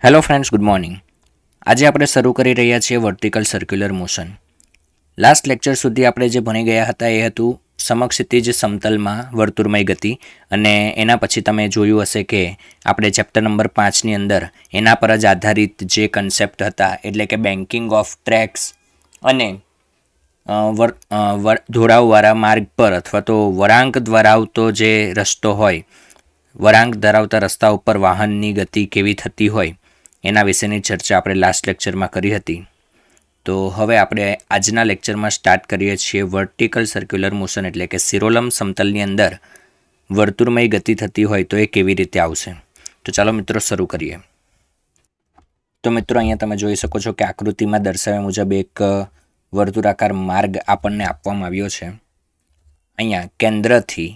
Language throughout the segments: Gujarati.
Hello friends, good morning. આજે આપણે શરૂ કરી રહ્યા છીએ vertical circular motion. Last lecture સુધી આપણે જે ભણી ગયા હતા એ હતું સમક્ષિતિજ સમતલમાં વર્તુળમય ગતિ, અને એના પછી તમે જોયું હશે કે આપણે ચેપ્ટર નંબર 5ની અંદર એના પર જ આધારિત જે કન્સેપ્ટ હતા, એટલે કે બેન્કિંગ ઓફ ટ્રેક્સ અને ઢોળાવવાળા માર્ગ પર અથવા તો વળાંક ધરાવતો જે રસ્તો હોય, વળાંક ધરાવતા રસ્તા ઉપર વાહનની ગતિ કેવી થતી હોય એના વિશેની ચર્ચા આપણે લાસ્ટ લેક્ચરમાં કરી હતી. તો હવે આપણે આજના લેક્ચરમાં સ્ટાર્ટ કરીએ છીએ વર્ટિકલ સર્ક્યુલર મોશન, એટલે કે સિરોલમ સમતલની અંદર વર્તુળમય ગતિ થતી હોય તો એ કેવી રીતે આવશે. તો ચાલો મિત્રો શરૂ કરીએ. તો મિત્રો અહીંયા તમે જોઈ શકો છો કે આકૃતિમાં દર્શાવ્યા મુજબ એક વર્તુળાકાર માર્ગ આપણને આપવામાં આવ્યો છે. અહીંયા કેન્દ્રથી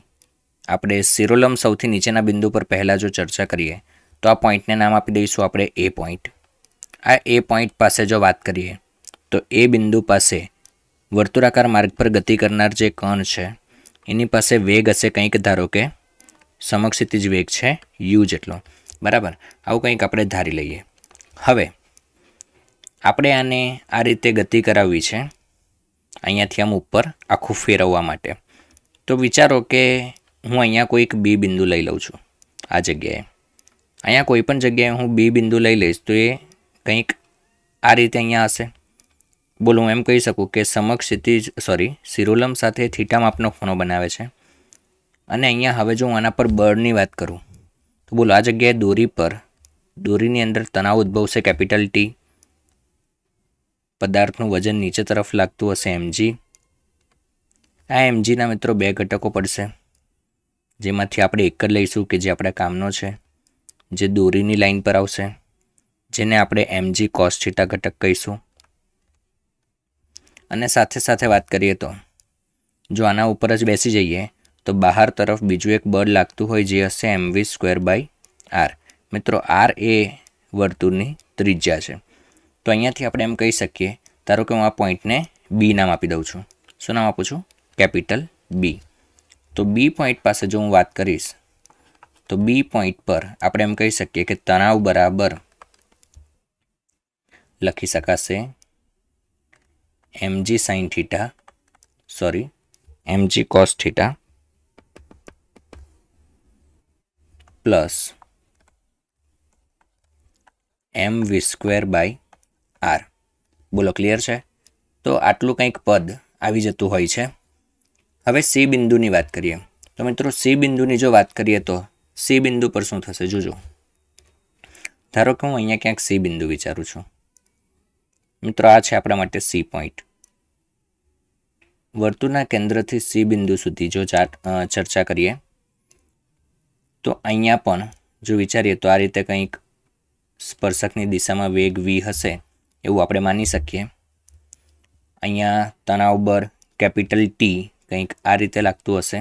આપણે સિરોલમ સૌથી નીચેના બિંદુ પર પહેલાં જો ચર્ચા કરીએ તો આ પોઈન્ટને નામ આપી દઈશું આપણે એ પોઈન્ટ. આ એ પોઈન્ટ પાસે જો વાત કરીએ તો એ બિંદુ પાસે વર્તુળાકાર માર્ગ પર ગતિ કરનાર જે કણ છે એની પાસે વેગ હશે કંઈક, ધારો કે સમક્ષિતિજ વેગ છે યુ જેટલો, બરાબર. આવું કંઈક આપણે ધારી લઈએ. હવે આપણે આને આ રીતે ગતિ કરાવવી છે અહીંયાથી આમ ઉપર આખું ફેરવવા માટે. તો વિચારો કે હું અહીંયા કોઈક બી બિંદુ લઈ લઉં છું. આ જગ્યાએ અહીંયા કોઈ પણ જગ્યાએ હું બી બિંદુ લઈ લઈશ તો એ કંઈક આ રીતે અહીંયા હશે. બોલો, હું એમ કહી શકું કે સિરોલમ સાથે થીટા માપનો ખૂણો બનાવે છે. અને અહીંયા હવે જો હું આના પર બળની વાત કરું તો બોલો, આ જગ્યાએ દોરીની અંદર તણાવ ઉદ્ભવશે કેપિટલ ટી. પદાર્થનું વજન નીચે તરફ લાગતું હશે એમજી. આ એમજીના મિત્રો બે ઘટકો પડશે, જેમાંથી આપણે એક જ લઈશું કે જે આપણા કામનો છે, જે દોરીની લાઈન પર આવશે, જેને આપણે એમજી કોસ થીટા ઘટક કહીશું. અને સાથે સાથે વાત કરીએ તો જો આના ઉપર જ બેસી જઈએ તો બહાર તરફ બીજું એક બળ લાગતું હોય જે હશે mv²/r. મિત્રો આર એ વર્તુળની ત્રિજ્યા છે. તો અહીંયાથી આપણે એમ કહી શકીએ, ધારો કે હું આ પોઈન્ટને બી નામ આપી દઉં છું. શું નામ આપું છું? Capital B. તો બી પોઈન્ટ પાસે જો હું વાત કરીશ તો બી પોઈન્ટ પર આપણે એમ કહી શકીએ કે તણાવ બરાબર લખી શકાશે mg cos theta plus mv²/r. બોલો, ક્લિયર છે? તો આટલું કંઈક પદ આવી જતું હોય છે. હવે સી બિંદુની વાત કરીએ તો મિત્રો સી બિંદુની જો વાત કરીએ તો સી બિંદુ પર શું થશે જોજો. ધારો કે હું અહીંયા ક્યાંક સી બિંદુ વિચારું છું. મિત્રો આ છે આપણા માટે સી પોઈન્ટ. વર્તુળના કેન્દ્રથી સી બિંદુ સુધી જો ચર્ચા કરીએ તો અહીંયા પણ જો વિચારીએ તો આ રીતે કંઈક સ્પર્શકની દિશામાં વેગ વી હશે એવું આપણે માની શકીએ. અહીંયા તણાવ બળ કેપિટલ ટી કંઈક આ રીતે લાગતું હશે.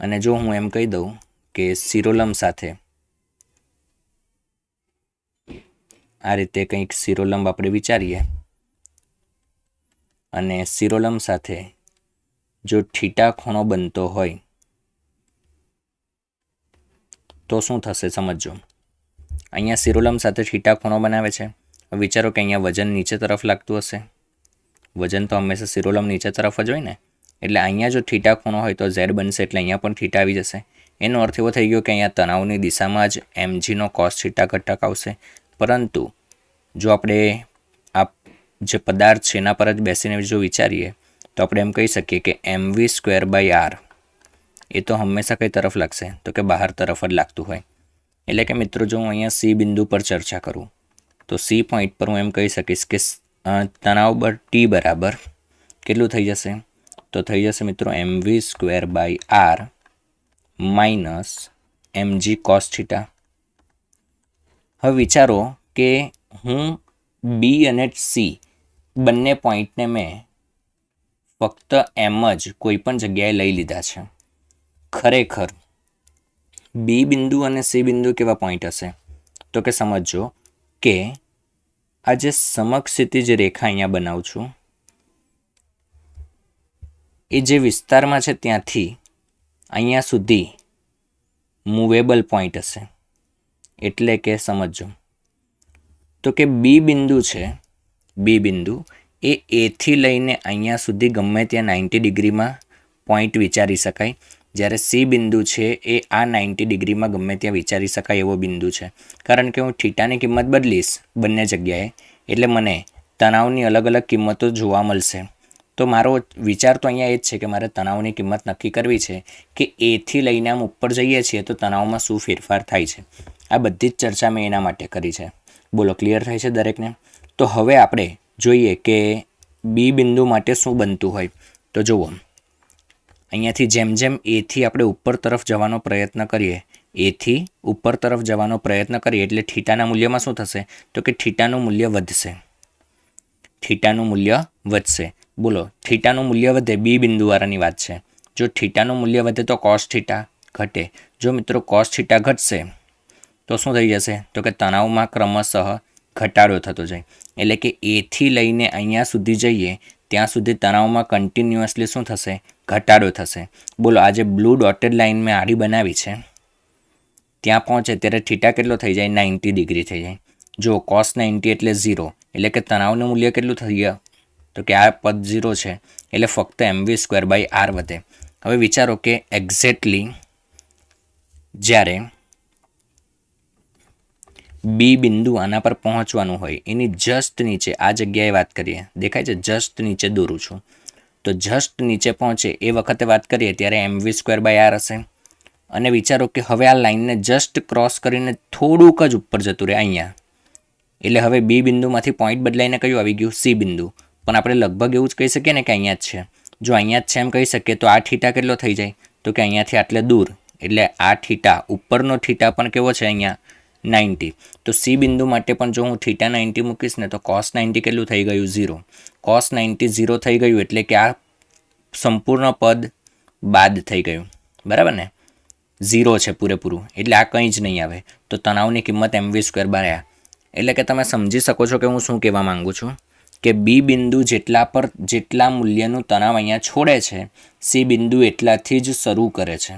અને જો હું એમ કહી દઉં કે સિરોલમ સાથે આ રીતે કંઈક સિરોલમ આપણે વિચારીએ અને સિરોલમ સાથે જો થીટા ખૂણો બનતો હોય તો શું થશે સમજો. અહીંયા સિરોલમ સાથે થીટા ખૂણો બનાવે છે. વિચારો કે અહીંયા વજન નીચે તરફ લાગતું હશે. વજન તો હંમેશા સિરોલમ નીચે તરફ જ હોય ને, એટલે અહીંયા જો થીટા ખૂણો હોય તો ઝેડ બનશે, એટલે અહીંયા પણ થીટા આવી જશે. એનો અર્થ એવો થઈ ગયો કે અહીંયા તણાવની દિશામાં જ એમજીનો કોસ થીટા ઘટક આવશે. પરંતુ જો આપણે આ જે પદાર્થ છે એના પર જ બેસીને જો વિચારીએ તો આપણે એમ કહી શકીએ કે mv²/r એ તો હંમેશા કઈ તરફ લાગશે, તો કે બહાર તરફ જ લાગતું હોય. એટલે કે મિત્રો જો હું અહીંયા સી બિંદુ પર ચર્ચા કરું તો સી પોઈન્ટ પર હું એમ કહી શકીશ કે તણાવ બળ ટી બરાબર કેટલું થઈ જશે? તો થઈ જશે મિત્રો mv²/r minus mg cos theta. હવે વિચારો કે હું બી અને સી બંને પોઈન્ટને મેં ફક્ત એમ જ કોઈ પણ જગ્યાએ લઈ લીધા છે. ખરેખર બી બિંદુ અને સી બિંદુ કેવા પોઈન્ટ હશે? તો કે સમજો કે આ જે સમક્ષિતિજ રેખા અહીંયા બનાવું છું એ જે વિસ્તારમાં છે ત્યાંથી અહીંયા સુધી મૂવેબલ પોઈન્ટ હશે. એટલે કે સમજો તો કે બી બિંદુ છે, બી બિંદુ એ એથી લઈને અહીંયા સુધી ગમે ત્યાં 90 ડિગ્રીમાં પોઈન્ટ વિચારી શકાય, જ્યારે સી બિંદુ છે એ આ 90 ડિગ્રીમાં ગમે ત્યાં વિચારી શકાય એવો બિંદુ છે. કારણ કે હું થીટાની કિંમત બદલીશ બંને જગ્યાએ એટલે મને તણાવની અલગ અલગ કિંમતો જોવા મળશે. તો મારો વિચાર તો અહીંયા એ જ છે કે મારે તણાવની કિંમત નક્કી કરવી છે કે એથી લઈને આમ ઉપર જઈએ છીએ તો તણાવમાં શું ફેરફાર થાય છે. આ બધી જ ચર્ચા મેં એના માટે કરી છે. બોલો, ક્લિયર થાય છે દરેકને? તો હવે આપણે જોઈએ કે બી બિંદુ માટે શું બનતું હોય. તો જુઓ, અહીંયાથી જેમ જેમ એથી આપણે ઉપર તરફ જવાનો પ્રયત્ન કરીએ, એથી ઉપર તરફ જવાનો પ્રયત્ન કરીએ એટલે થીટાના મૂલ્યમાં શું થશે? તો કે થીટાનું મૂલ્ય વધશે, થીટાનું મૂલ્ય વધશે. બોલો, થીટાનું મૂલ્ય વધે, બી બિંદુવાળાની વાત છે. જો થીટાનું મૂલ્ય વધે તો કોસ થીટા ઘટે. જો મિત્રો કોસ થીટા ઘટશે તો શું થઈ જશે? તો કે તણાવમાં ક્રમશઃ ઘટાડો થતો જાય. એટલે કે એથી લઈને અહીંયા સુધી જઈએ ત્યાં સુધી તણાવમાં કન્ટિન્યુઅસલી શું થશે? ઘટાડો થશે. બોલો, આ જે બ્લુ ડોટેડ લાઇન મેં આડી બનાવી છે ત્યાં પહોંચે ત્યારે થીટા કેટલો થઈ જાય? 90 ડિગ્રી થઈ જાય. જો કોસ 90 એટલે 0, એટલે કે તણાવનું મૂલ્ય કેટલું થઈ ગયા? તો કે આ પદ 0 છે એટલે ફક્ત mv²/r વધે. હવે વિચારો કે એક્ઝેક્ટલી જ્યારે બી બિંદુ આના પર પહોંચવાનું હોય એની જસ્ટ નીચે આ જગ્યાએ વાત કરીએ, દેખાય છે? જસ્ટ નીચે દોરું છું. તો જસ્ટ નીચે પહોંચે એ વખતે વાત કરીએ ત્યારે mv²/r હશે. અને વિચારો કે હવે આ લાઇનને જસ્ટ ક્રોસ કરીને થોડુંક જ ઉપર જતું રહે અહીંયા, એટલે હવે બી બિંદુમાંથી પોઈન્ટ બદલાઈને કયું આવી ગયું? સી બિંદુ. પણ આપણે લગભગ એવું જ કહી શકીએ ને કે અહીંયા જ છે. જો અહીંયા જ છે એમ કહી શકીએ તો આ થીટા કેટલો થઈ જાય? તો કે અહીંયાથી આટલે દૂર, એટલે આ થીટા ઉપરનો થીટા પણ કેવો છે? અહીંયા 90. તો સી બિંદુ માટે પણ જો હું થીટા 90 મૂકીશ ને તો કોસ 90 કેટલું થઈ ગયું? 0. કોસ 90 0 થઈ ગયું એટલે કે આ સંપૂર્ણ પદ બાદ થઈ ગયું, બરાબર ને? 0 છે પૂરેપૂરું, એટલે આ કંઈ જ નહીં આવે. તો તણાવની કિંમત mv²/r. એટલે કે તમે સમજી શકો છો કે હું શું કહેવા માગું છું કે બી બિંદુ જેટલા મૂલ્યનું તણાવ અહીંયા છોડે છે, સી બિંદુ એટલાથી જ શરૂ કરે છે.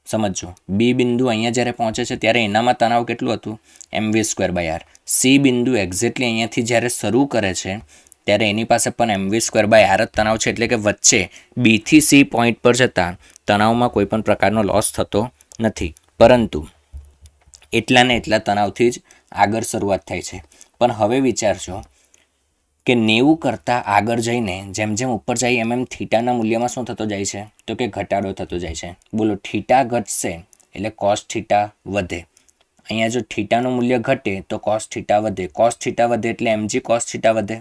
સમજો, બી બિંદુ અહીંયા જ્યારે પહોંચે છે ત્યારે એનામાં તણાવ કેટલું હતું? mv²/r. સી બિંદુ એક્ઝેક્ટલી અહીંયાથી જ્યારે શરૂ કરે છે ત્યારે એની પાસે પણ mv²/r જ તણાવ છે. એટલે કે વચ્ચે બીથી સી પોઈન્ટ પર જતાં તણાવમાં કોઈ પણ પ્રકારનો લોસ થતો નથી, પરંતુ એટલા ને એટલા તણાવથી જ આગળ શરૂઆત થાય છે. પણ હવે વિચારજો કે 90 કરતાં આગળ જઈને જેમ જેમ ઉપર જાય એમ થીટાના મૂલ્યમાં શું થતો જાય છે? તો કે ઘટાડો થતો જાય છે. બોલો, થીટા ઘટશે એટલે કોસ થીટા વધે. અહીંયા જો થીટાનું મૂલ્ય ઘટે તો કોસ થીટા વધે, કોસ થીટા વધે એટલે mg કોસ થીટા વધે.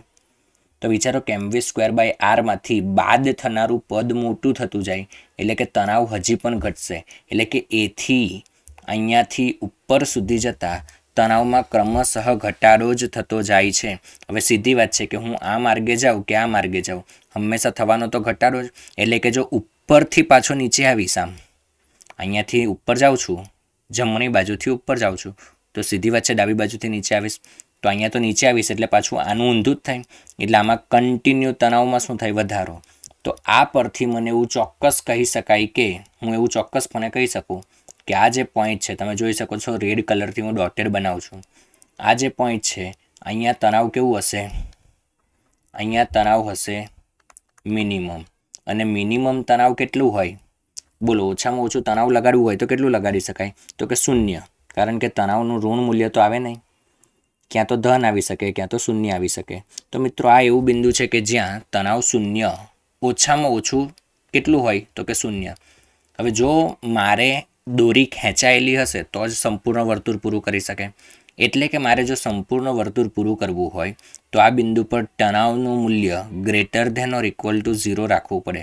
તો વિચારો કે mv²/r માંથી બાદ થનારું પદ મોટું થતું જાય એટલે કે તણાવ હજી પણ ઘટશે. એટલે કે એથી અહીંયાથી ઉપર સુધી જતાં તણાવમાં ક્રમશઃ ઘટાડો જ થતો જાય છે. હવે સીધી વાત છે કે હું આ માર્ગે જાઉં કે આ માર્ગે જાઉં, હંમેશા થવાનો તો ઘટાડો જ. એટલે કે જો ઉપરથી પાછો નીચે આવીશ, આમ અહીંયાથી ઉપર જાઉં છું, જમણી બાજુથી ઉપર જાઉં છું, તો સીધી વાત છે ડાબી બાજુથી નીચે આવીશ, તો અહીંયા તો નીચે આવીશ એટલે પાછું આનું ઊંધું જ થાય. એટલે આમાં કન્ટિન્યુ તણાવમાં શું થાય? વધારો. તો આ પરથી મને એવું ચોક્કસ કહી શકાય કે હું એવું ચોક્કસપણે કહી શકું કે આ જે પોઈન્ટ છે, તમે જોઈ શકો છો રેડ કલરથી હું ડોટેડ બનાવું છું, આ જે પોઈન્ટ છે અહીંયા તણાવ કેવું હશે? અહીંયા તણાવ હશે મિનિમમ. અને મિનિમમ તણાવ કેટલું હોય? બોલો, ઓછામાં ઓછું તણાવ લગાડવું હોય તો કેટલું લગાડી શકાય? તો કે 0. કારણ કે તણાવનું ઋણ મૂલ્ય તો આવે નહીં, ક્યાં તો ધન આવી શકે ક્યાં તો શૂન્ય આવી શકે. તો મિત્રો, આ એવું બિંદુ છે કે જ્યાં તણાવ 0, ઓછામાં ઓછું કેટલું હોય? તો કે 0. હવે જો મારે દોરી ખેંચાયેલી હશે તો જ સંપૂર્ણ વર્તુળ પૂરું કરી શકે. એટલે કે મારે જો સંપૂર્ણ વર્તુળ પૂરું કરવું હોય તો આ બિંદુ પર તણાવનું મૂલ્ય greater than or equal to 0 રાખવું પડે.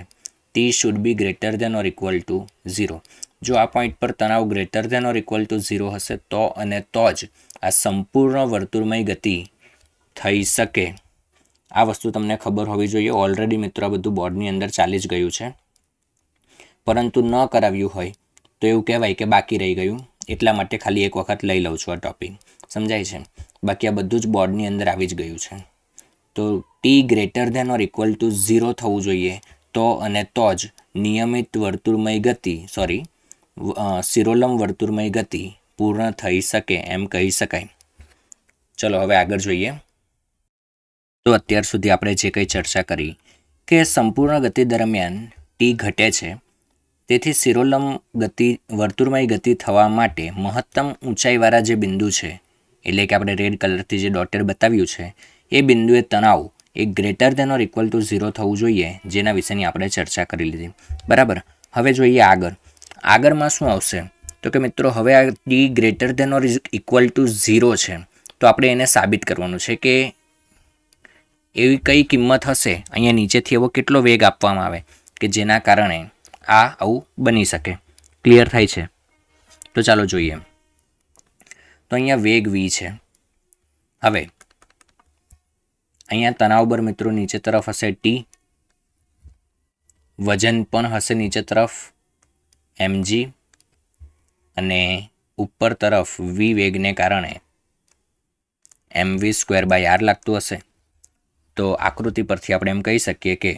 T should be greater than or equal to 0. જો આ પોઈન્ટ પર તણાવ greater than or equal to 0 હશે તો અને તો જ આ સંપૂર્ણ વર્તુળમય ગતિ થઈ શકે. આ વસ્તુ તમને ખબર હોવી જોઈએ. ઓલરેડી મિત્રો આ બધું બોર્ડની અંદર ચાલી જ ગયું છે, પરંતુ ન કરાવ્યું હોય તો એવું કહેવાય કે બાકી રહી ગયું. એટલા માટે ખાલી એક વખત લઈ લઉં છું આ ટોપિક, સમજાય છે? બાકી આ બધું જ બોર્ડની અંદર આવી જ ગયું છે. તો T greater than or equal to 0 થવું જોઈએ તો અને તો જ નિયમિત વર્તુળમય ગતિ શિરોલંબ વર્તુળમય ગતિ પૂર્ણ થઈ શકે એમ કહી શકાય. ચલો હવે આગળ જોઈએ. તો અત્યાર સુધી આપણે જે કંઈ ચર્ચા કરી કે સંપૂર્ણ ગતિ દરમિયાન ટી ઘટે છે, તેથી સિરોલમ ગતિ વર્તુળમય ગતિ થવા માટે મહત્તમ ઊંચાઈવાળા જે બિંદુ છે, એટલે કે આપણે રેડ કલરથી જે ડોટેડ બતાવ્યું છે, એ બિંદુએ તણાવ એ greater than or equal to 0 થવું જોઈએ, જેના વિશેની આપણે ચર્ચા કરી લીધી. બરાબર. હવે જોઈએ આગળમાં શું આવશે. તો કે મિત્રો હવે આ T greater than or equal to 0 છે, તો આપણે એને સાબિત કરવાનું છે કે એવી કઈ કિંમત હશે, અહીંયા નીચેથી એવો કેટલો વેગ આપવામાં આવે કે જેના કારણે આ આવું બની શકે. ક્લિયર થાય છે? તો ચાલો જોઈએ. તો અહીંયા વેગ v છે. હવે અહીંયા તણાવ બળ મિત્રો નીચે તરફ હશે ટી, વજન પણ હશે નીચે તરફ mg, અને ઉપર તરફ v વેગને કારણે mv²/r લાગતું હશે. તો આકૃતિ પરથી આપણે એમ કહી શકીએ કે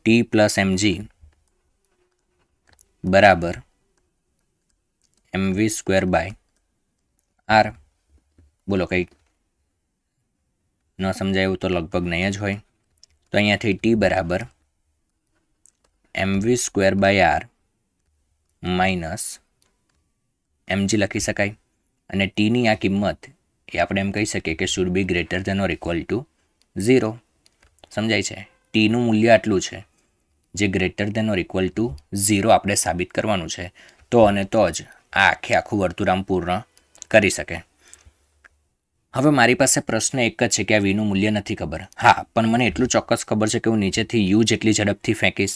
ટી પ્લસ mg બરાબર mv²/r. બોલો, કંઈક ન સમજાયું તો લગભગ નહીં જ હોય. તો અહીંયાથી ટી બરાબર mv²/r માઇનસ mg લખી શકાય. અને ટીની આ કિંમત એ આપણે એમ કહી શકીએ કે should be greater than or equal to 0. સમજાય છે? ટીનું મૂલ્ય આટલું છે, જે greater than or equal to 0 આપણે સાબિત કરવાનું છે. તો અને તો જ આ આખું વર્તુળામ પૂર્ણ કરી શકે. હવે મારી પાસે પ્રશ્ન એક જ છે કે આ વીનું મૂલ્ય નથી ખબર. હા, પણ મને એટલું ચોક્કસ ખબર છે કે હું નીચેથી યુ જેટલી ઝડપથી ફેંકીશ.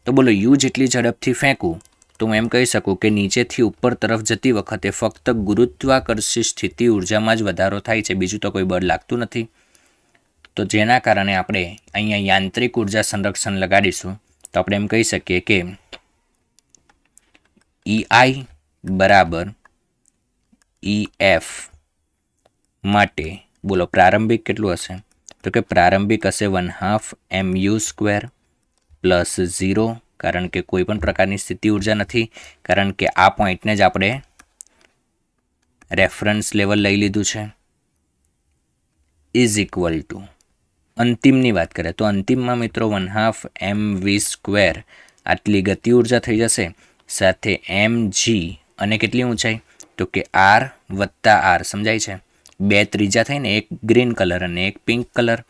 તો બોલો, યુ જેટલી ઝડપથી ફેંકું તો હું એમ કહી શકું કે નીચેથી ઉપર તરફ જતી વખતે ફક્ત ગુરુત્વાકર્ષી સ્થિતિ ઉર્જામાં જ વધારો થાય છે, બીજું તો કોઈ બળ લાગતું નથી. તો જેના કારણે આપણે અહીંયા યાંત્રિક ઉર્જા સંરક્ષણ લગાડીશું. તો આપણે એમ કહી શકીએ કે EI બરાબર EF માટે બોલો પ્રારંભિક કેટલું હશે. તો કે પ્રારંભિક હશે 1/2 mu² પ્લસ 0, કારણ કે કોઈ પણ પ્રકારની સ્થિતિ ઉર્જા નથી, કારણ કે આ પોઈન્ટને જ આપણે રેફરન્સ લેવલ લઈ લીધું છે. ઇઝ ઇક્વલ ટુ અંતિમની વાત કરીએ તો અંતિમમાં મિત્રો 1/2 mv² આટલી ગતિ ઉર્જા થઈ જશે, સાથે mg અને કેટલી ઊંચાઈ તો કે r વત્તા r. સમજાય છે? બે ત્રીજા થઈને, એક ગ્રીન કલર અને એક પિંક કલર,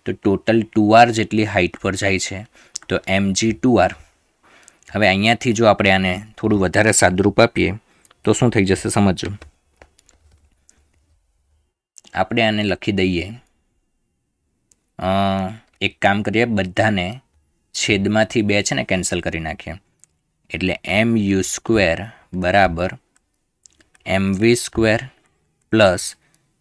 તો ટોટલ 2r જેટલી હાઇટ પર જાય છે. તો mg2r. હવે અહીંયાથી જો આપણે આને થોડું વધારે સાદરૂપ આપીએ તો શું થઈ જશે સમજો. આપણે આને લખી દઈએ, એક કામ કરીએ, બધાને છેદમાંથી 2 છે ને કેન્સલ કરી નાખીએ. એટલે mu² બરાબર mv² પ્લસ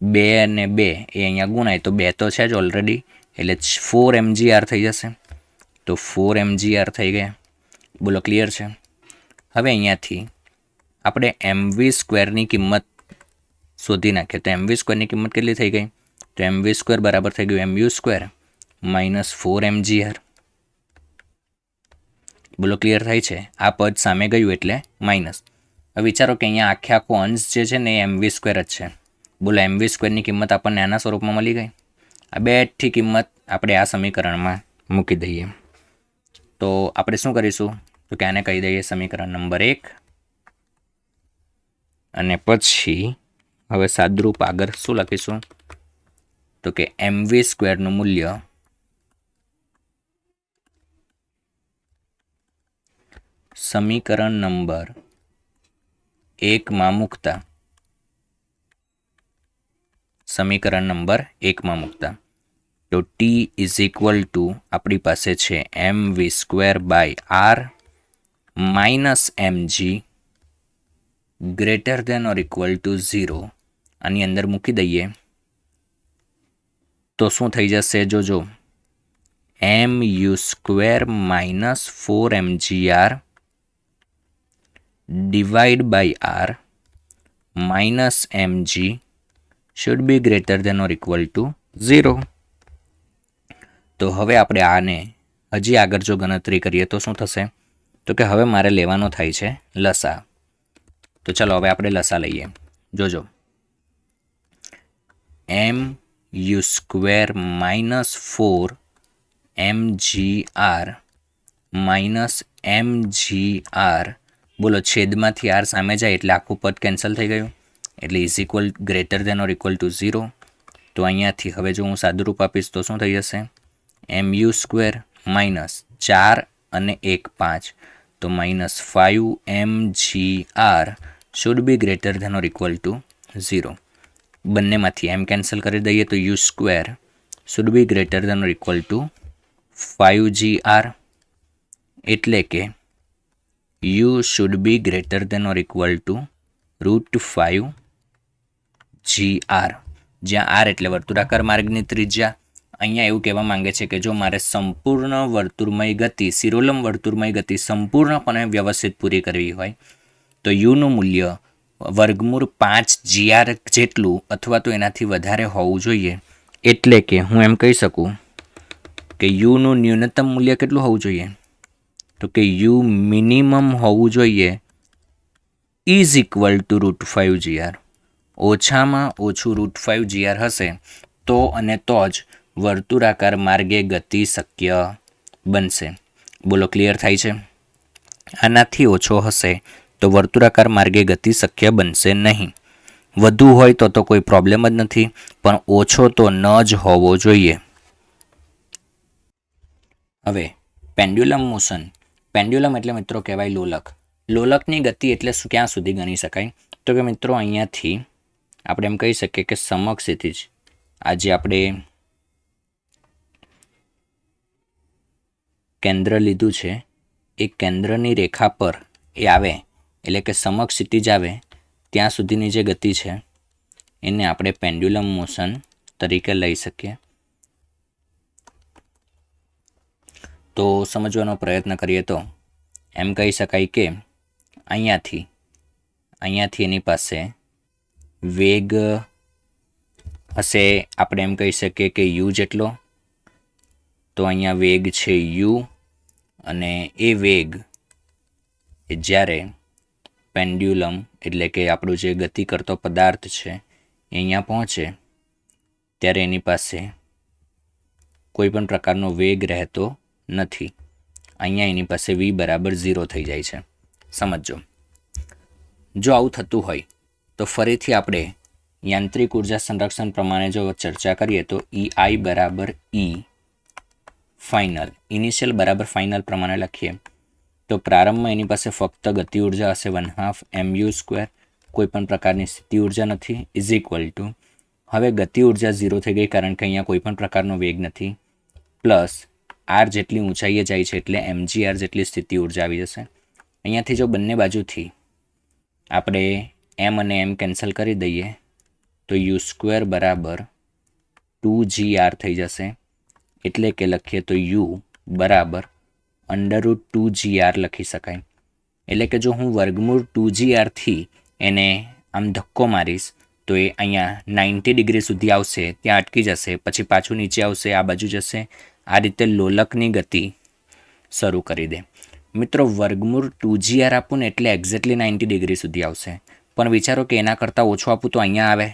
2 અને 2 એ અહીંયા ગુણાય તો 2 તો છે જ ઓલરેડી, એટલે 4 mgr થઈ જશે. તો 4 mgr થઈ ગયા. બોલો, ક્લિયર છે? હવે અહીંયાથી આપણે mv²ની કિંમત શોધી નાખીએ. તો mv² ની કિંમત કેટલી થઈ ગઈ? તો mv² બરાબર થઈ ગયું mu² માઇનસ 4 mgr. બોલો, ક્લિયર થાય છે? આ પદ સામે ગયું એટલે માઇનસ. હવે વિચારો કે અહીંયા આખો અંશ જે છે ને એ mv² જ છે. બોલો, mv²ની કિંમત આપણને આના સ્વરૂપમાં મળી ગઈ. આ બેઠી કિંમત આપણે આ સમીકરણમાં મૂકી દઈએ. તો આપણે શું કરીશું તો કે આને કહી દઈએ સમીકરણ નંબર 1, અને પછી હવે સાદરૂપ આગળ શું લખીશું તો કે mv² નું મૂલ્ય સમીકરણ નંબર 1 માં મૂકતા તો t ઇઝ ઇક્વલ ટુ આપણી પાસે છે mv²/r minus mg greater than or equal to 0. આની અંદર મૂકી દઈએ તો શું થઈ જશે જોજો, mu² minus 4 mgr divide by r minus mg should be greater than or equal to 0. તો હવે આપણે આને હજી આગળ જો ગણતરી કરીએ તો શું થશે તો કે હવે મારે લેવાનો થાય છે લસા. તો ચલો હવે આપણે લસા લઈએ. જોજો, m u square minus 4 mgr minus mgr, બોલો છેદમાંથી આર સામે જાય એટલે આખું પદ કેન્સલ થઈ ગયું, એટલે is equal greater than or equal to 0. તો અહીંયાથી હવે જો હું સાદુરૂપ આપીશ તો શું થઈ જશે? એમ યુ સ્ક્વેર માઇનસ 4 અને 1 5, તો minus 5 mgr should be greater than or equal to 0. બંનેમાંથી એમ કેન્સલ કરી દઈએ તો u square should be greater than or equal to 5gr, એટલે કે u should be greater than or equal to √5gr, જ્યાં આર એટલે વર્તુળાકાર માર્ગની ત્રિજ્યા. અહીંયા એવું કહેવા માંગે છે કે જો મારે સંપૂર્ણ વર્તુળમય ગતિ, શિરોલંબ વર્તુળમય ગતિ સંપૂર્ણપણે વ્યવસ્થિત પૂરી કરવી હોય તો યુનું મૂલ્ય વર્ગમૂળ 5gr જેટલું અથવા તો એનાથી વધારે હોવું જોઈએ. એટલે કે હું એમ કહી શકું કે યુનું ન્યૂનતમ મૂલ્ય કેટલું હોવું જોઈએ? તો કે યુ મિનિમમ હોવું જોઈએ ઇઝ ઇક્વલ ટુ √5gr. ઓછામાં ઓછું √5gr હશે તો અને તો જ વર્તુળાકાર માર્ગે ગતિ શક્ય બનશે. બોલો ક્લિયર થાય છે? આનાથી ઓછો હશે તો વર્તુળાકાર માર્ગે ગતિ શક્ય બનશે નહીં. વધુ હોય તો કોઈ પ્રોબ્લેમ જ નથી, પણ ઓછો તો ન જ હોવો જોઈએ. હવે પેન્ડ્યુલમ મોશન. પેન્ડ્યુલમ એટલે મિત્રો કહેવાય લોલક. લોલકની ગતિ એટલે ક્યાં સુધી ગણી શકાય? તો કે મિત્રો અહીંયાથી આપણે એમ કહી શકીએ કે સમક્ષિતિજ, આજે આપણે કેન્દ્ર લીધું છે એ કેન્દ્રની રેખા પર એ આવે એટલે કે સમક્ષિતિજ આવે ત્યાં સુધીની જે ગતિ છે એને આપણે પેન્ડ્યુલમ મોશન તરીકે લઈ શકીએ. તો સમજવાનો પ્રયત્ન કરીએ તો એમ કહી શકાય કે અહીંયાથી એની પાસે વેગ હશે, આપણે એમ કહી શકીએ કે યુ જેટલો. તો અહીંયા વેગ છે યુ, અને એ વેગ એ જ્યારે પેન્ડ્યુલમ એટલે કે આપણું જે ગતિ કરતો પદાર્થ છે એ અહીંયા પહોંચે ત્યારે એની પાસે કોઈ પણ પ્રકારનો વેગ રહેતો નથી. અહીંયા એની પાસે v બરાબર 0 થઈ જાય છે. સમજો, જો આવું થતું હોય તો ફરીથી આપણે યાંત્રિક ઉર્જા સંરક્ષણ પ્રમાણે જો ચર્ચા કરીએ તો EI બરાબર E ફાઇનલ, ઇનિશિયલ બરાબર ફાઇનલ પ્રમાણે લખીએ તો પ્રારંભમાં એની પાસે ફક્ત ગતિ ઉર્જા હશે 1/2 mu સ્ક્વેર, કોઈ પણ પ્રકારની સ્થિતિ ઉર્જા નથી, ઇઝ ઇક્વલ ટુ, હવે ગતિ ઉર્જા 0 થઈ ગઈ કારણ કે અહીંયા કોઈ પણ પ્રકારનો વેગ નથી, પ્લસ આર જેટલી ઊંચાઈએ જાય છે એટલે mgr જેટલી સ્થિતિ ઉર્જા આવી જશે. અહીંયાથી જો બંને બાજુથી આપણે એમ અને એમ કેન્સલ કરી દઈએ તો યુ સ્ક્વેર બરાબર 2gr થઈ જશે. એટલે કે લખીએ તો યુ બરાબર √2gr લખી શકાય. એટલે કે જો હું વર્ગમૂળ 2gr થી એને આમ ધક્કો મારીશ તો એ અહીંયા 90 ડિગ્રી સુધી આવશે, ત્યાં અટકી જશે, પછી પાછું નીચે આવશે, આ બાજુ જશે. આ રીતે લોલકની ગતિ શરૂ કરી દે. મિત્રો વર્ગમૂળ 2gr આપું ને એટલે એક્ઝેક્ટલી 90 ડિગ્રી સુધી આવશે, પણ વિચારો કે એના કરતાં ઓછું આપું તો અહીંયા આવે,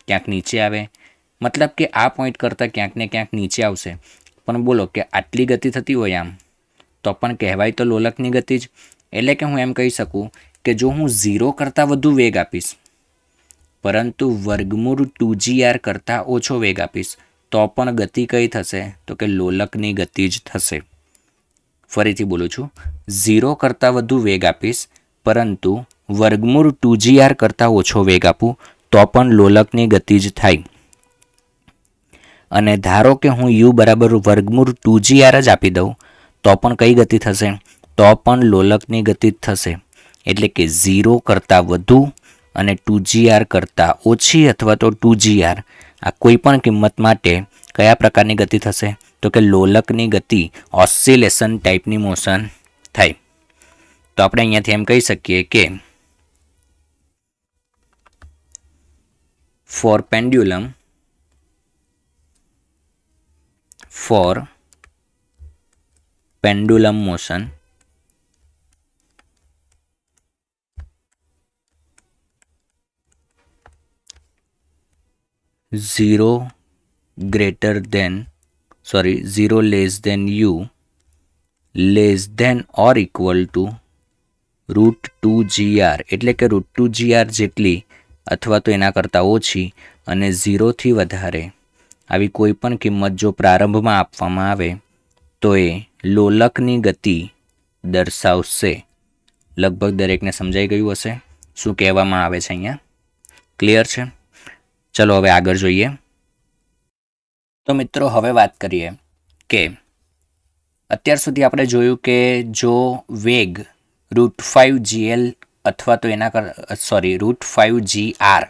ક્યાંક નીચે આવે, મતલબ કે આ પોઈન્ટ કરતાં ક્યાંક ને ક્યાંક નીચે આવશે. પણ બોલો કે આટલી ગતિ થતી હોય આમ તો પણ કહેવાય તો લોલકની ગતિ જ. એટલે કે હું એમ કહી શકું કે જો હું 0 કરતાં વધુ વેગ આપીશ પરંતુ વર્ગમૂળ 2gr કરતાં ઓછો વેગ આપીશ તો પણ ગતિ કઈ થશે? તો કે લોલકની ગતિ જ થશે. ફરીથી બોલું છું, 0 કરતાં વધુ વેગ આપીશ પરંતુ વર્ગમૂળ 2gr કરતાં ઓછો વેગ આપું તો પણ લોલકની ગતિ જ થાય. અને ધારો કે હું u બરાબર વર્ગમૂળ 2gr જ આપી દઉં તો પણ કઈ ગતિ થશે? તો પણ લોલકની ગતિ જ થશે. એટલે કે 0 કરતાં વધુ અને 2gr કરતાં ઓછી અથવા તો 2gr આ કોઈ પણ કિંમત માટે કયા પ્રકારની ગતિ થશે? તો કે લોલકની ગતિ, ઓસિલેશન ટાઈપની મોશન થાય. તો આપણે અહીંયાથી એમ કહી શકીએ કે for pendulum motion 0 greater than 0 less than u less than or equal to √2GR, એટલે કે √2GR જેટલી અથવા તો એના કરતાં ઓછી અને 0થી વધારે આવી કોઈ પણ કિંમત જો પ્રારંભમાં આપવામાં આવે તો એ લોલકની ગતિ દર્શાવશે. લગભગ દરેકને સમજાઈ ગયું હશે શું કહેવામાં આવે છે અહીંયા. ક્લિયર છે? ચલો હવે આગળ જોઈએ. તો મિત્રો હવે વાત કરીએ કે અત્યાર સુધી આપણે જોયું કે જો વેગ √5GL અથવા તો √5GR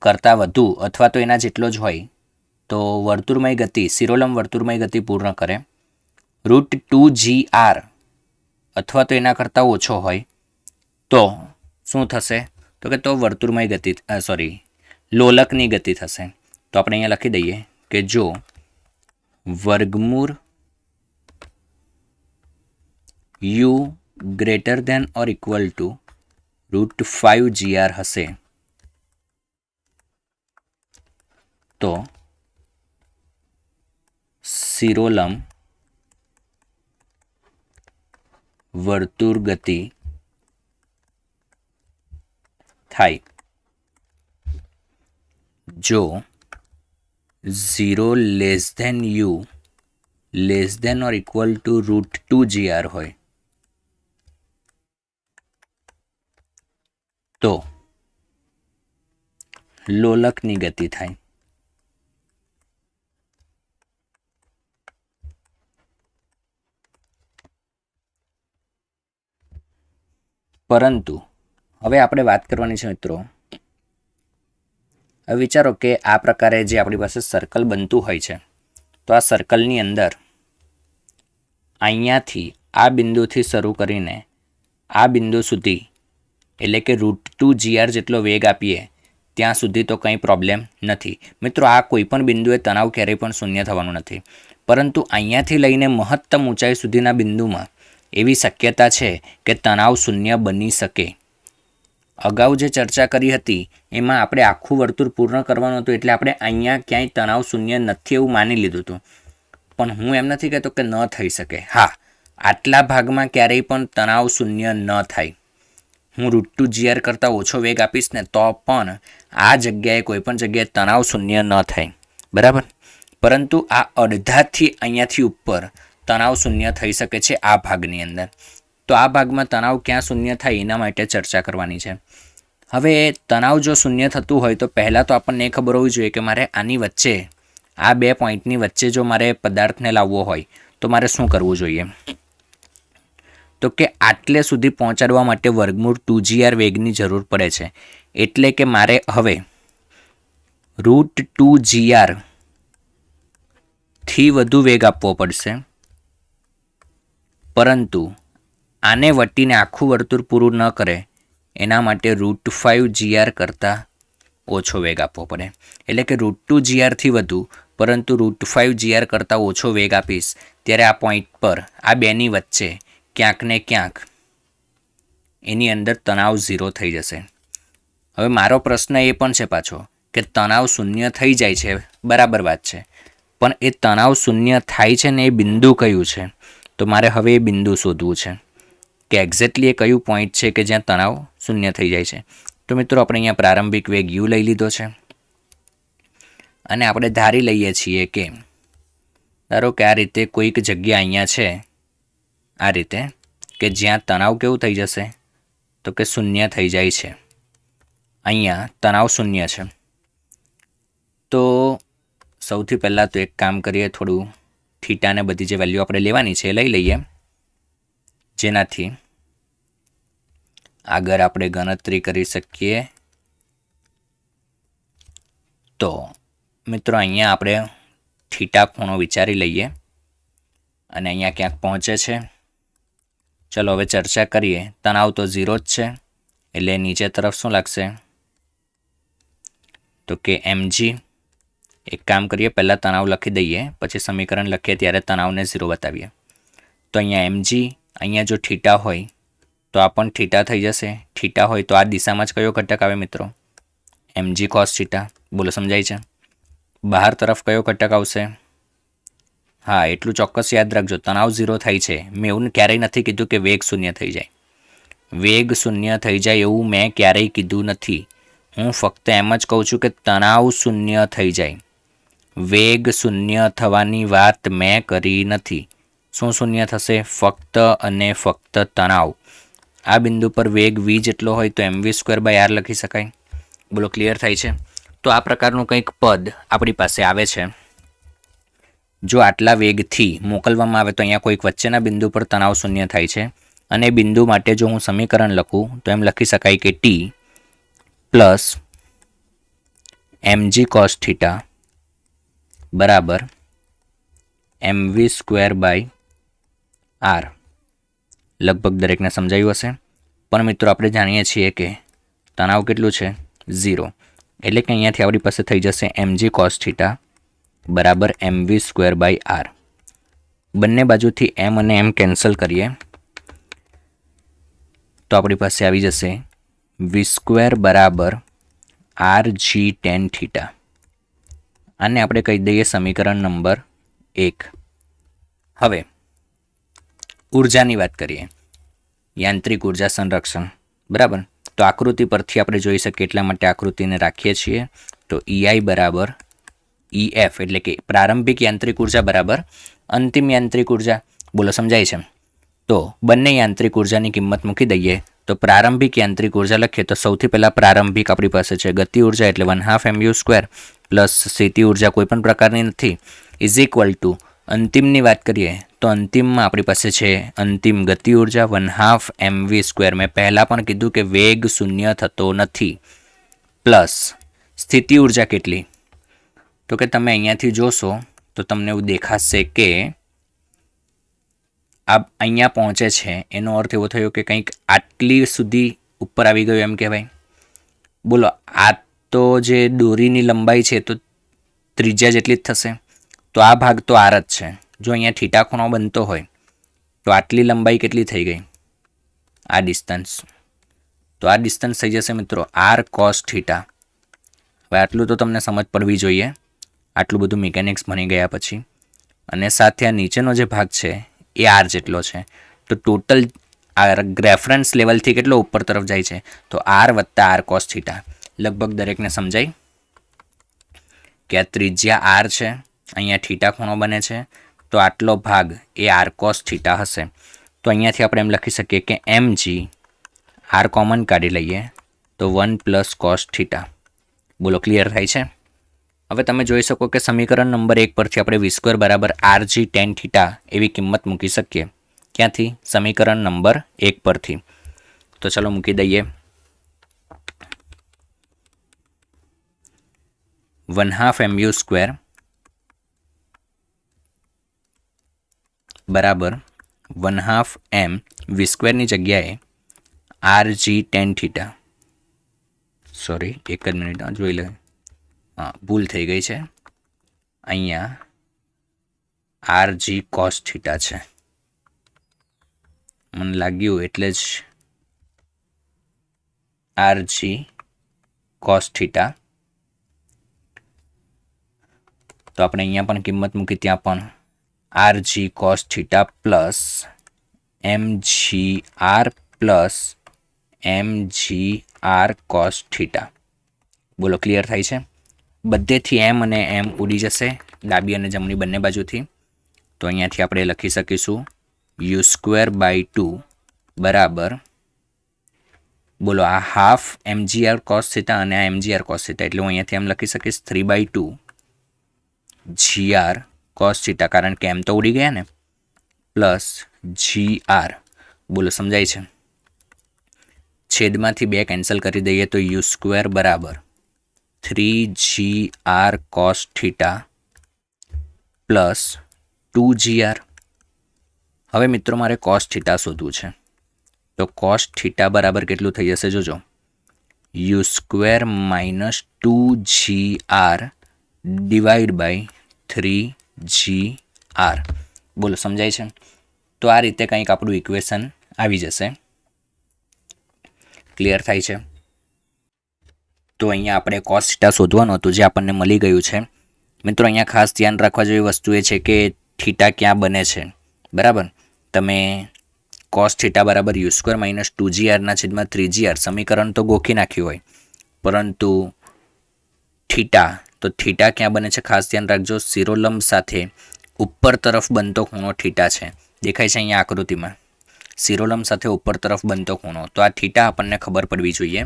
કરતાં વધુ અથવા તો એના જેટલો જ હોય તો વર્તુળમય ગતિ, શિરોલંબ વર્તુળમય ગતિ પૂર્ણ કરે. √2GR અથવા તો એના કરતાં ઓછો હોય તો શું થશે? તો કે તો વર્તુળમય ગતિ લોલકની ગતિ થશે. તો આપણે અહીંયા લખી દઈએ કે જો વર્ગમૂળ u greater than or equal to √5GR હશે તો શિરોલંબ વર્તુળ ગતિ થાય. જો 0 less than u less than or equal to √2GR હોય તો લોલકની ગતિ થાય. પરંતુ હવે આપણે વાત કરવાની છે મિત્રો. હવે વિચારો કે આ પ્રકારે જે આપણી પાસે સર્કલ બનતું હોય છે તો આ સર્કલની અંદર અહીંયાથી આ બિંદુથી શરૂ કરીને આ બિંદુ સુધી એટલે કે √2GR જેટલો વેગ આપીએ ત્યાં સુધી તો કંઈ પ્રોબ્લેમ નથી. મિત્રો આ કોઈ પણ બિંદુએ તણાવ ક્યારેય પણ શૂન્ય થવાનું નથી. પરંતુ અહીંયાથી લઈને મહત્તમ ઊંચાઈ સુધીના બિંદુમાં એવી શક્યતા છે કે તણાવ શૂન્ય બની શકે. અગાઉ જે ચર્ચા કરી હતી એમાં આપણે આખું વર્તુળ પૂર્ણ કરવાનું હતું એટલે આપણે અહીંયા ક્યાંય તણાવ શૂન્ય નથી એવું માની લીધું હતું. પણ હું એમ નથી કહેતો કે ન થઈ શકે. હા, આટલા ભાગમાં ક્યારેય પણ તણાવ શૂન્ય ન થાય. હું √2GR કરતાં ઓછો વેગ આપીશ ને તો પણ આ જગ્યાએ કોઈ પણ જગ્યાએ તણાવ શૂન્ય ન થાય. બરાબર? પરંતુ આ અડધાથી અહીંયાથી ઉપર તણાવ શૂન્ય થઈ શકે છે આ ભાગની અંદર. તો આ ભાગમાં તણાવ ક્યાં શૂન્ય થાય એના માટે ચર્ચા કરવાની છે. હવે તણાવ જો શૂન્ય થતું હોય તો પહેલાં તો આપણને એ ખબર હોવી જોઈએ કે મારે આની વચ્ચે આ બે પોઈન્ટની વચ્ચે જો મારે પદાર્થને લાવવો હોય તો મારે શું કરવું જોઈએ? તો કે આટલે સુધી પહોંચાડવા માટે વર્ગમૂળ 2GR વેગની જરૂર પડે છે. એટલે કે મારે હવે √2GR થી વધુ વેગ આપવો પડશે. પરંતુ આને વટીને આખું વર્તુળ પૂરું ન કરે એના માટે √5GR કરતાં ઓછો વેગ આપવો પડે. એટલે કે √2GR થી વધુ પરંતુ √5GR કરતાં ઓછો વેગ આપીશ ત્યારે આ પોઈન્ટ પર આ બેની વચ્ચે ક્યાંક ને ક્યાંક એની અંદર તણાવ 0 થઈ જશે. હવે મારો પ્રશ્ન એ પણ છે પાછો કે તણાવ શૂન્ય થઈ જાય છે, બરાબર વાત છે, પણ એ તણાવ શૂન્ય થાય છે ને એ બિંદુ કયું છે? તો મારે હવે એ બિંદુ શોધવું છે કે એક્ઝેક્ટલી એ કયું પોઈન્ટ છે કે જ્યાં તણાવ શૂન્ય થઈ જાય છે. તો મિત્રો આપણે અહીંયા પ્રારંભિક વેગ યુ લઈ લીધો છે અને આપણે ધારી લઈએ છીએ કે ધારો કે આ રીતે કોઈક જગ્યા અહીંયા છે આ રીતે કે જ્યાં તણાવ કેવું થઈ જશે તો કે શૂન્ય થઈ જાય છે. અહીંયા તણાવ શૂન્ય છે. તો સૌથી પહેલાં તો એક કામ કરીએ, થોડું થીટાને બધી જે વેલ્યુ આપણે લેવાની છે એ લઈ લઈએ જેનાથી આગળ આપણે ગણતરી કરી શકીએ. તો મિત્રો અહીંયા આપણે થીટા ખૂણો વિચારી લઈએ અને અહીંયા ક્યાંક પહોંચે છે. ચલો હવે ચર્ચા કરીએ. તણાવ તો 0 જ છે એટલે નીચે તરફ શું લાગશે તો કે mg. એક કામ કરીએ, પહેલાં તણાવ લખી દઈએ પછી સમીકરણ લખીએ ત્યારે તણાવને 0 બતાવીએ. તો અહીંયા mg, અહીંયા જો થીટા હોય તો આ પણ થીટા થઈ જશે. થીટા હોય તો આ દિશામાં જ કયો ઘટક આવે મિત્રો? mg cos theta. બોલો સમજાય છે? બહાર તરફ કયો ઘટક આવશે? હા, એટલું ચોક્કસ યાદ રાખજો, તણાવ 0 થાય છે. મેં એવું ક્યારેય નથી કીધું કે વેગ શૂન્ય થઈ જાય. વેગ શૂન્ય થઈ જાય એવું મેં ક્યારેય કીધું નથી. હું ફક્ત એમ જ કહું છું કે તણાવ શૂન્ય થઈ જાય. વેગ શૂન્ય થવાની વાત મેં કરી નથી. શું શૂન્ય થશે? ફક્ત અને ફક્ત તણાવ. આ બિંદુ પર વેગ v જેટલો હોય તો mv²/r લખી શકાય. બોલો, ક્લિયર થાય છે? તો આ પ્રકારનું કંઈક પદ આપણી પાસે આવે છે. જો આટલા વેગથી મોકલવામાં આવે તો અહીંયા કોઈક વચ્ચેના બિંદુ પર તણાવ શૂન્ય થાય છે. અને બિંદુ માટે જો હું સમીકરણ લખું તો એમ લખી શકાય કે t પ્લસ mg cos θ બરાબર mv²/r. લગભગ દરેકને સમજાયું હશે. પણ મિત્રો, આપણે જાણીએ છીએ કે તણાવ કેટલું છે? 0. એટલે કે અહીંયાથી આપણી પાસે થઈ જશે mg cos θ બરાબર mv²/r. બંને બાજુથી m અને m કેન્સલ કરીએ તો આપણી પાસે આવી જશે v² બરાબર rg tan θ. આને આપણે કહી દઈએ સમીકરણ નંબર 1. હવે ઉર્જાની વાત કરીએ. યાંત્રિક ઉર્જા સંરક્ષણ, બરાબર. તો આકૃતિ પરથી આપણે જોઈ શકીએ, એટલા માટે આકૃતિને રાખીએ છીએ. તો EI બરાબર EF એટલે કે પ્રારંભિક યાંત્રિક ઉર્જા બરાબર અંતિમ યાંત્રિક ઉર્જા. બોલો, સમજાય છે? તો બંને યાંત્રિક ઉર્જાની કિંમત મૂકી દઈએ તો પ્રારંભિક યાંત્રિક ઉર્જા લખીએ તો સૌથી પહેલાં પ્રારંભિક આપણી પાસે છે ગતિ ઉર્જા એટલે 1/2 mu² પ્લસ સ્થિતિ ઉર્જા કોઈ પણ પ્રકારની નથી ઇઝ ઇક્વલ ટુ અંતિમની વાત કરીએ તો અંતિમમાં આપણી પાસે છે અંતિમ ગતિ ઉર્જા 1/2 mv². મેં પહેલાં પણ કીધું કે વેગ શૂન્ય થતો નથી. પ્લસ સ્થિતિ ઉર્જા કેટલી? તો કે તમે અહીંયાથી જોશો તો તમને એવું દેખાશે કે આ અહીંયા પહોંચે છે. એનો અર્થ એવો થયો કે કંઈક આટલી સુધી ઉપર આવી ગયું એમ કહેવાય. બોલો, આ તો જે દોરીની લંબાઈ છે તો ત્રિજ્યા જેટલી જ થશે. તો આ ભાગ તો આર જ છે. જો અહીંયા થીટા ખૂણો બનતો હોય તો આટલી લંબાઈ કેટલી થઈ ગઈ? આ ડિસ્ટન્સ. તો આ ડિસ્ટન્સ થઈ જશે મિત્રો r cos θ. હવે આટલું તો તમને સમજ પડવી જોઈએ, આટલું બધું મિકેનિક્સ ભણી ગયા પછી. અને સાથે આ નીચેનો જે ભાગ છે એ r જેટલો છે. તો ટોટલ આ રેફરન્સ લેવલથી કેટલો ઉપર તરફ જાય છે? તો r વત્તા r cos θ. લગભગ દરેકને સમજાય કે આ ત્રિજ્યા r છે, અહીંયા થીટા ખૂણો બને છે, તો આટલો ભાગ એ r cos θ હશે. તો અહીંયાથી આપણે એમ લખી શકીએ કે mg, r કોમન કાઢી લઈએ તો 1 + cos θ. બોલો, ક્લિયર થાય છે? હવે તમે જોઈ શકો કે સમીકરણ નંબર 1 પરથી આપણે v² બરાબર rg tan θ એવી કિંમત મૂકી શકીએ. ક્યાંથી? સમીકરણ નંબર 1 પરથી. તો ચલો મૂકી દઈએ. 1/2 mu² બરાબર 1/2 m v²ની જગ્યાએ rg tan θ. સોરી, એક જ મિનિટ જોઈ લે. હા, ભૂલ થઈ ગઈ છે. અહીંયા rg cos θ છે. મને લાગ્યું એટલે જ rg cos θ. તો આપણે અહીંયા પણ કિંમત મૂકી, ત્યાં પણ rg cos θ plus mgr plus mgr cos θ. બોલો, ક્લિયર થાય છે? બધેથી m અને m ઉડી જશે, ડાબી અને જમણી બંને બાજુથી. તો અહીંયાથી આપણે લખી શકીશું u²/2 બરાબર, બોલો, આ હાફ mgr cos θ અને આ mgr cos θ. એટલે હું અહીંયાથી એમ લખી શકીશ 3/2 gr cos θ, કારણ કે m તો ઉડી ગયા ને, પ્લસ gr. બોલો, સમજાય છે? છેદમાંથી 2 કેન્સલ કરી દઈએ તો u² બરાબર 3gr cos θ પ્લસ 2gr. હવે મિત્રો, મારે cos θ શોધવું છે. તો cos θ બરાબર કેટલું થઈ જશે? જોજો, u² minus 2gr divide by 3gr. બોલો, સમજાય છે? તો આ રીતે કંઈક આપણું ઇક્વેશન આવી જશે. ક્લિયર થાય છે? તો અહીંયા આપણે cos θ શોધવાનું હતું, જે આપણને મળી ગયું છે મિત્રો અહીંયા ખાસ ધ્યાન રાખવા જેવી વસ્તુ એ છે કે થીટા ક્યાં બને છે. બરાબર, તમે કોસ થીટા બરાબર યુ સ્ક્વેર માઇનસ 2gr/3gr સમીકરણ તો ગોખી નાખ્યું હોય, પરંતુ થીટા ક્યાં બને છે ખાસ ધ્યાન રાખજો. શિરોલંબ સાથે ઉપર તરફ બનતો ખૂણો થીટા છે, દેખાય છે અહીંયા આકૃતિમાં. શિરોલંબ સાથે ઉપર તરફ બનતો ખૂણો, તો આ થીટા આપણને ખબર પડવી જોઈએ.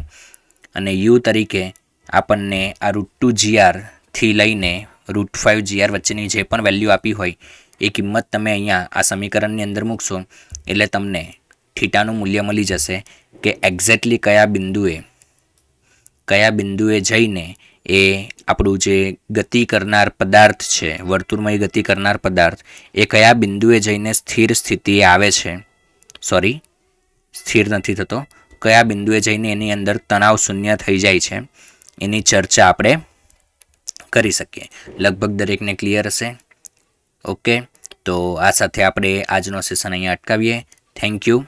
અને યુ તરીકે આપણને આ √2gr થી લઈને √5gr વચ્ચેની જે પણ વેલ્યુ આપી હોય એ કિંમત તમે અહીંયા આ સમીકરણની અંદર મૂકશો એટલે તમને થીટાનું મૂલ્ય મળી જશે કે એક્ઝેક્ટલી કયા બિંદુએ જઈને એ આપણું જે ગતિ કરનાર પદાર્થ છે, વર્તુળમય ગતિ કરનાર પદાર્થ, એ કયા બિંદુએ જઈને સ્થિર સ્થિતિએ આવે છે. સ્થિર નથી થતો, કયા બિંદુએ જઈને એની અંદર તણાવ શૂન્ય થઈ જાય છે, એની ચર્ચા આપણે કરી શકીએ. લગભગ દરેકને ક્લિયર હશે. ઓકે, તો આ સાથે આપણે આજનો સેશન અહીંયા અટકાવીએ. Thank you.